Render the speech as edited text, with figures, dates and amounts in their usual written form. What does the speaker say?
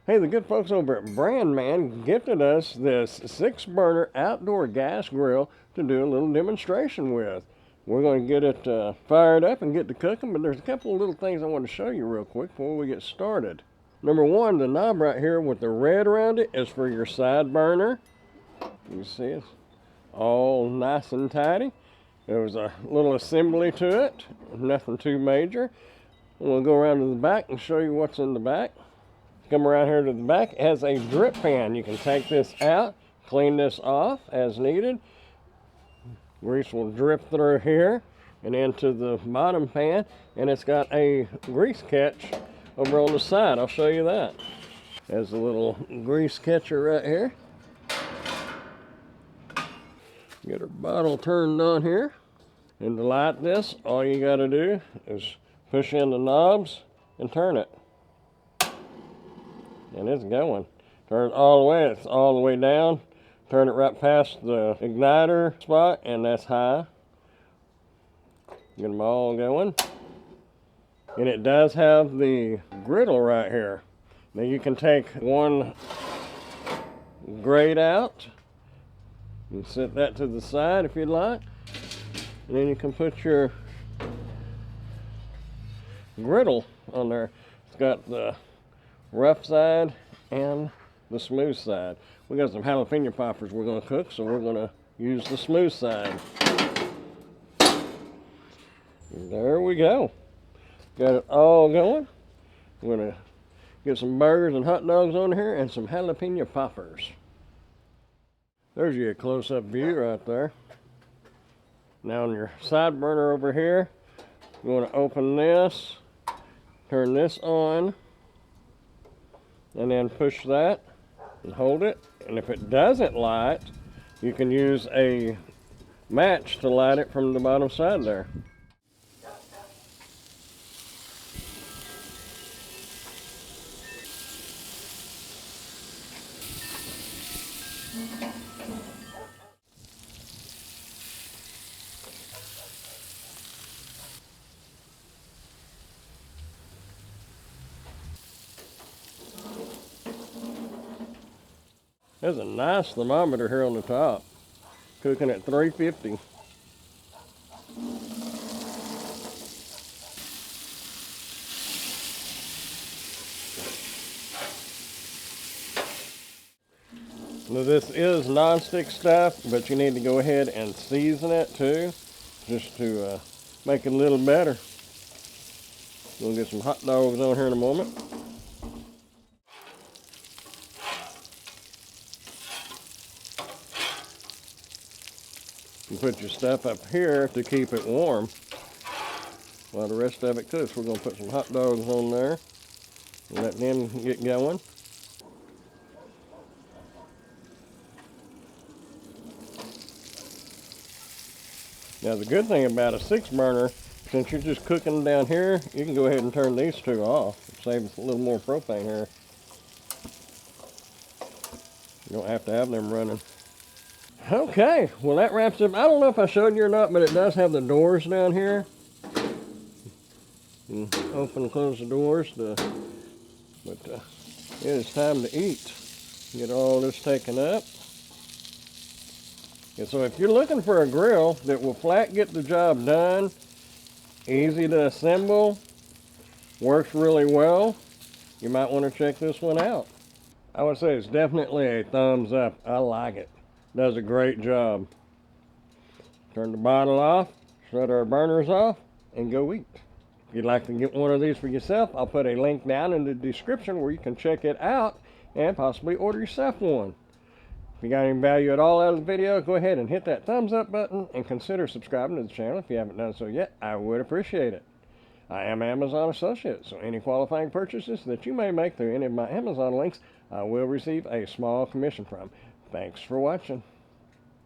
Hey, the good folks over at Brand Man gifted us this 6-burner outdoor gas grill to do a little demonstration with. We're going to get it fired up and get to cooking, but there's a couple of little things I want to show you real quick before we get started. Number one, the knob right here with the red around it is for your side burner. You can see it's all nice and tidy. There was a little assembly to it, nothing too major. We'll go around to the back and show you what's in the back. Come around here to the back, it has a drip pan. You can take this out, clean this off as needed. Grease will drip through here and into the bottom pan, and it's got a grease catch over on the side. I'll show you that. There's a little grease catcher right here. Get our bottle turned on here. And to light this, all you got to do is push in the knobs and turn it. And it's going. Turn it all the way, it's all the way down. Turn it right past the igniter spot, and that's high. Get them all going. And it does have the griddle right here. Now you can take one grate out and set that to the side if you'd like. And then you can put your griddle on there. It's got the rough side and the smooth side. We got some jalapeno poppers we're going to cook, so we're going to use the smooth side. There we go. Got it all going. We're going to get some burgers and hot dogs on here and some jalapeno poppers. There's your close-up view right there. Now on your side burner over here, you want to open this, turn this on, and then push that and hold it. And if it doesn't light, you can use a match to light it from the bottom side there. There's a nice thermometer here on the top, cooking at 350. Now this is non-stick stuff, but you need to go ahead and season it too, just to make it a little better. We'll get some hot dogs on here in a moment. You put your stuff up here to keep it warm while the rest of it cooks. We're going to put some hot dogs on there and let them get going. Now the good thing about a 6-burner, since you're just cooking down here, you can go ahead and turn these two off. Save us a little more propane here. You don't have to have them running. Okay, well that wraps up. I don't know if I showed you or not, but it does have the doors down here. You can open and close the doors. It is time to eat. Get all this taken up. And so if you're looking for a grill that will flat get the job done, easy to assemble, works really well, you might want to check this one out. I would say it's definitely a thumbs up. I like it. Does a great job. Turn the bottle off, shut our burners off, and go eat. If you'd like to get one of these for yourself, I'll put a link down in the description where you can check it out and possibly order yourself one. If you got any value at all out of the video, go ahead and hit that thumbs up button and consider subscribing to the channel if you haven't done so yet. I would appreciate it. I am Amazon Associate, so any qualifying purchases that you may make through any of my Amazon links, I will receive a small commission from. Thanks for watching.